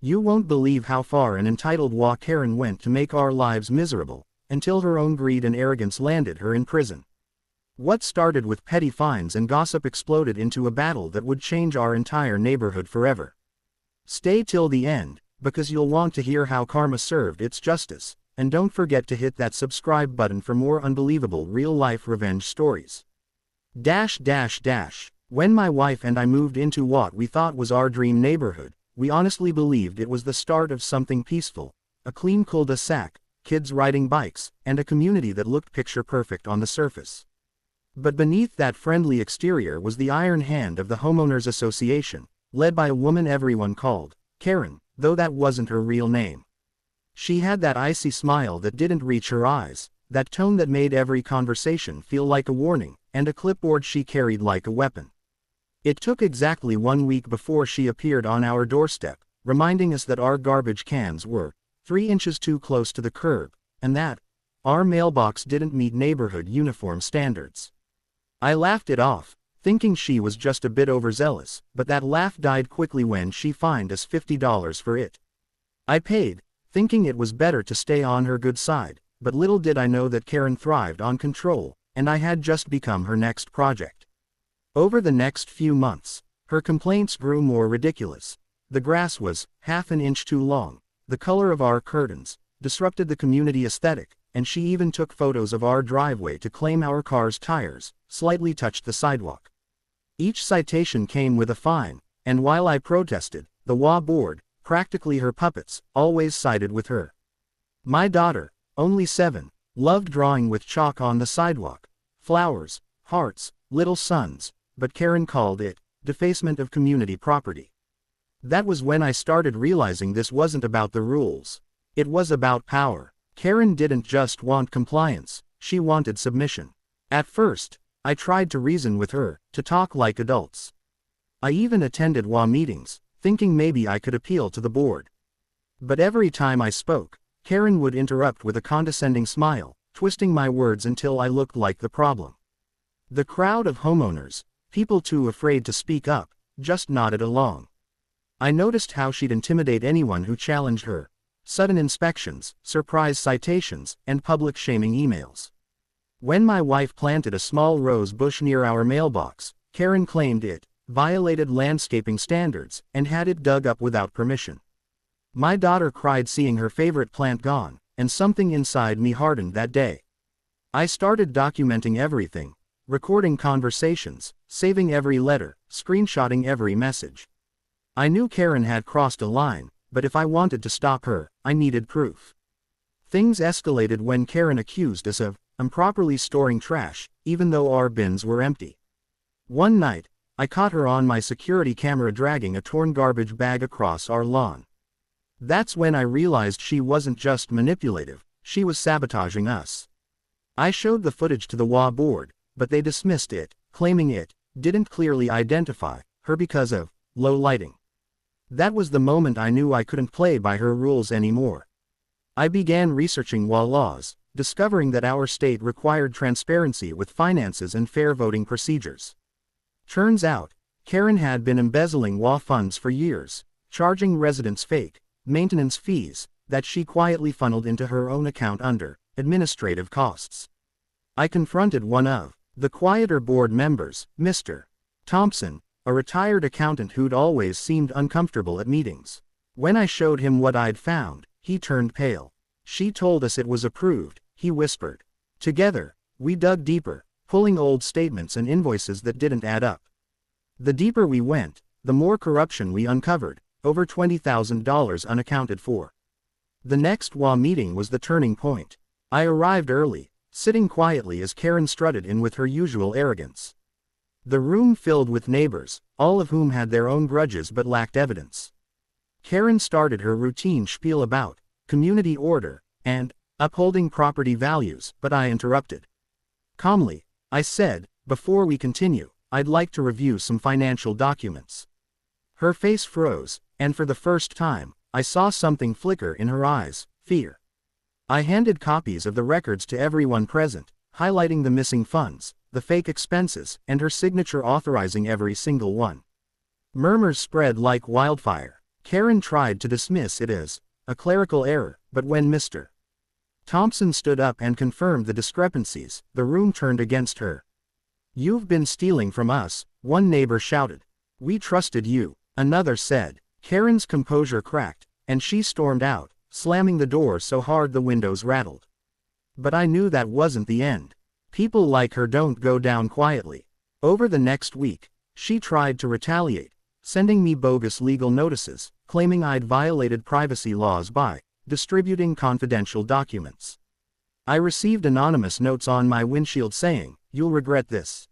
You won't believe how far an entitled Karen went to make our lives miserable, until her own greed and arrogance landed her in prison. What started with petty fines and gossip exploded into a battle that would change our entire neighborhood forever. Stay till the end, because you'll want to hear how karma served its justice, and don't forget to hit that subscribe button for more unbelievable real-life revenge stories. When my wife and I moved into what we thought was our dream neighborhood, we honestly believed it was the start of something peaceful, a clean cul-de-sac, kids riding bikes, and a community that looked picture-perfect on the surface. But beneath that friendly exterior was the iron hand of the Homeowners Association, led by a woman everyone called Karen, though that wasn't her real name. She had that icy smile that didn't reach her eyes, that tone that made every conversation feel like a warning, and a clipboard she carried like a weapon. It took exactly 1 week before she appeared on our doorstep, reminding us that our garbage cans were 3 inches too close to the curb, and that our mailbox didn't meet neighborhood uniform standards. I laughed it off, thinking she was just a bit overzealous, but that laugh died quickly when she fined us $50 for it. I paid, thinking it was better to stay on her good side, but little did I know that Karen thrived on control, and I had just become her next project. Over the next few months, her complaints grew more ridiculous. The grass was half an inch too long, the color of our curtains disrupted the community aesthetic, and she even took photos of our driveway to claim our car's tires slightly touched the sidewalk. Each citation came with a fine, and while I protested, the board, practically her puppets, always sided with her. My daughter, only 7, loved drawing with chalk on the sidewalk, flowers, hearts, little suns, but Karen called it defacement of community property. That was when I started realizing this wasn't about the rules. It was about power. Karen didn't just want compliance, she wanted submission. At first, I tried to reason with her, to talk like adults. I even attended meetings, thinking maybe I could appeal to the board. But every time I spoke, Karen would interrupt with a condescending smile, twisting my words until I looked like the problem. The crowd of homeowners, people too afraid to speak up, just nodded along. I noticed how she'd intimidate anyone who challenged her. Sudden inspections, surprise citations, and public shaming emails. When my wife planted a small rose bush near our mailbox, Karen claimed it violated landscaping standards and had it dug up without permission. My daughter cried seeing her favorite plant gone, and something inside me hardened that day. I started documenting everything, recording conversations, saving every letter, screenshotting every message. I knew Karen had crossed a line, but if I wanted to stop her, I needed proof. Things escalated when Karen accused us of improperly storing trash, even though our bins were empty. One night, I caught her on my security camera dragging a torn garbage bag across our lawn. That's when I realized she wasn't just manipulative, she was sabotaging us. I showed the footage to the board, but they dismissed it, claiming it didn't clearly identify her because of low lighting. That was the moment I knew I couldn't play by her rules anymore. I began researching laws, discovering that our state required transparency with finances and fair voting procedures. Turns out, Karen had been embezzling funds for years, charging residents fake maintenance fees that she quietly funneled into her own account under administrative costs. I confronted one of the quieter board members, Mr. Thompson, a retired accountant who'd always seemed uncomfortable at meetings. When I showed him what I'd found, he turned pale. She told us it was approved, he whispered. Together, we dug deeper, pulling old statements and invoices that didn't add up. The deeper we went, the more corruption we uncovered, over $20,000 unaccounted for. The next meeting was the turning point. I arrived early, sitting quietly as Karen strutted in with her usual arrogance. The room filled with neighbors, all of whom had their own grudges but lacked evidence. Karen started her routine spiel about community order and upholding property values, but I interrupted. Calmly, I said, before we continue, I'd like to review some financial documents. Her face froze, and for the first time, I saw something flicker in her eyes, fear. I handed copies of the records to everyone present, highlighting the missing funds, the fake expenses, and her signature authorizing every single one. Murmurs spread like wildfire. Karen tried to dismiss it as a clerical error, but when Mr. Thompson stood up and confirmed the discrepancies, the room turned against her. "You've been stealing from us," one neighbor shouted. "We trusted you," another said. Karen's composure cracked, and she stormed out, slamming the door so hard the windows rattled. But I knew that wasn't the end. People like her don't go down quietly. Over the next week, she tried to retaliate, sending me bogus legal notices, claiming I'd violated privacy laws by distributing confidential documents. I received anonymous notes on my windshield saying, "You'll regret this."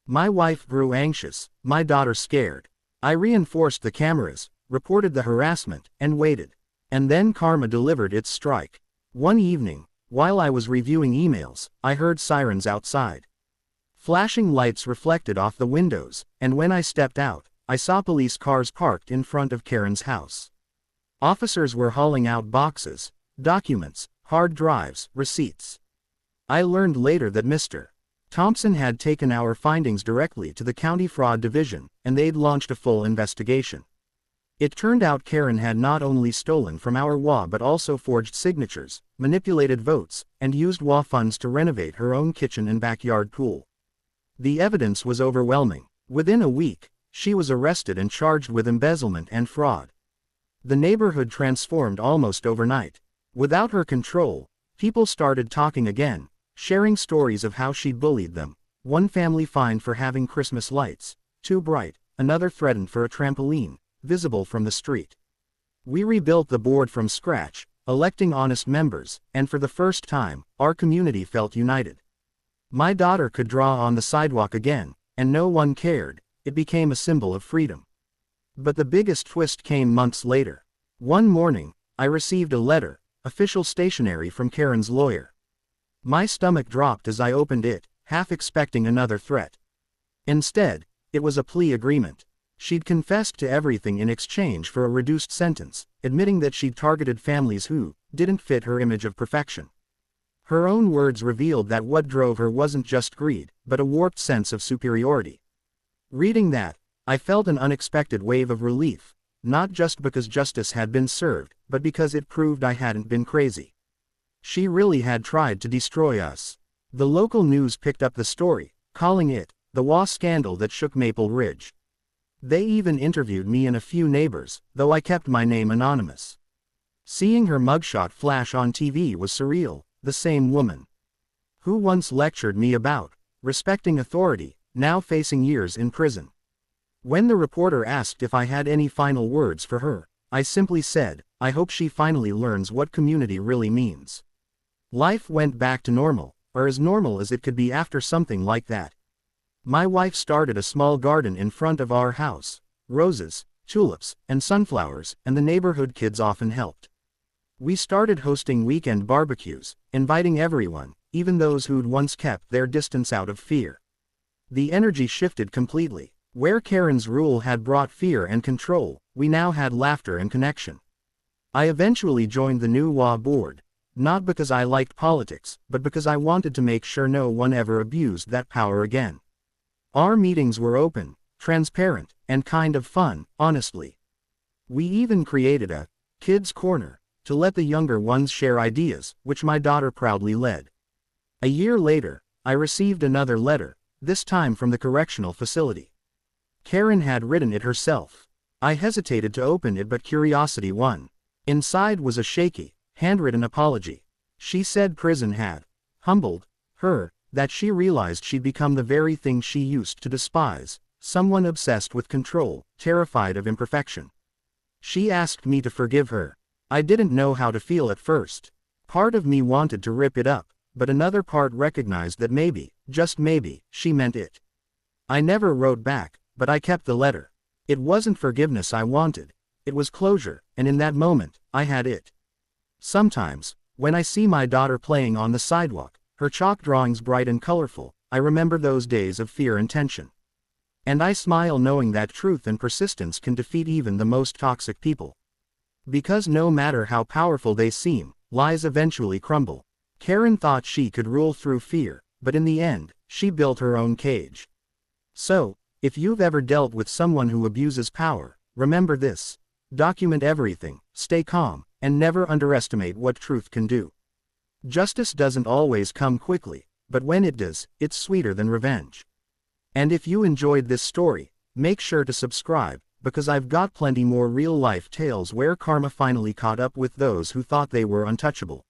My wife grew anxious, my daughter scared. I reinforced the cameras, reported the harassment, and waited. And then karma delivered its strike. One evening, while I was reviewing emails, I heard sirens outside. Flashing lights reflected off the windows, and when I stepped out, I saw police cars parked in front of Karen's house. Officers were hauling out boxes, documents, hard drives, receipts. I learned later that Mr. Thompson had taken our findings directly to the county fraud division, and they'd launched a full investigation. It turned out Karen had not only stolen from our HOA but also forged signatures, manipulated votes, and used HOA funds to renovate her own kitchen and backyard pool. The evidence was overwhelming. Within a week, she was arrested and charged with embezzlement and fraud. The neighborhood transformed almost overnight. Without her control, people started talking again, sharing stories of how she bullied them. One family fined for having Christmas lights too bright, another threatened for a trampoline visible from the street. We rebuilt the board from scratch, electing honest members, and for the first time, our community felt united. My daughter could draw on the sidewalk again, and no one cared. It became a symbol of freedom. But the biggest twist came months later. One morning, I received a letter, official stationery from Karen's lawyer. My stomach dropped as I opened it, half expecting another threat. Instead, it was a plea agreement. She'd confessed to everything in exchange for a reduced sentence, admitting that she'd targeted families who didn't fit her image of perfection. Her own words revealed that what drove her wasn't just greed, but a warped sense of superiority. Reading that, I felt an unexpected wave of relief, not just because justice had been served, but because it proved I hadn't been crazy. She really had tried to destroy us. The local news picked up the story, calling it the HOA scandal that shook Maple Ridge. They even interviewed me and a few neighbors, though I kept my name anonymous. Seeing her mugshot flash on TV was surreal. The same woman who once lectured me about respecting authority, now facing years in prison. When the reporter asked if I had any final words for her, I simply said, "I hope she finally learns what community really means." Life went back to normal, or as normal as it could be after something like that. My wife started a small garden in front of our house, roses, tulips, and sunflowers, and the neighborhood kids often helped. We started hosting weekend barbecues, inviting everyone, even those who'd once kept their distance out of fear. The energy shifted completely. Where Karen's rule had brought fear and control, we now had laughter and connection. I eventually joined the new HOA board, not because I liked politics, but because I wanted to make sure no one ever abused that power again. Our meetings were open, transparent, and kind of fun, honestly. We even created a kids' corner to let the younger ones share ideas, which my daughter proudly led. A year later, I received another letter, this time from the correctional facility. Karen had written it herself. I hesitated to open it, but curiosity won. Inside was a shaky, handwritten apology. She said prison had humbled her, that she realized she'd become the very thing she used to despise, someone obsessed with control, terrified of imperfection. She asked me to forgive her. I didn't know how to feel at first. Part of me wanted to rip it up, but another part recognized that maybe, just maybe, she meant it. I never wrote back, but I kept the letter. It wasn't forgiveness I wanted. It was closure, and in that moment, I had it. Sometimes, when I see my daughter playing on the sidewalk, her chalk drawings bright and colorful, I remember those days of fear and tension. And I smile knowing that truth and persistence can defeat even the most toxic people. Because no matter how powerful they seem, lies eventually crumble. Karen thought she could rule through fear, but in the end, she built her own cage. So, if you've ever dealt with someone who abuses power, remember this. Document everything, stay calm, and never underestimate what truth can do. Justice doesn't always come quickly, but when it does, it's sweeter than revenge. And if you enjoyed this story, make sure to subscribe, because I've got plenty more real-life tales where karma finally caught up with those who thought they were untouchable.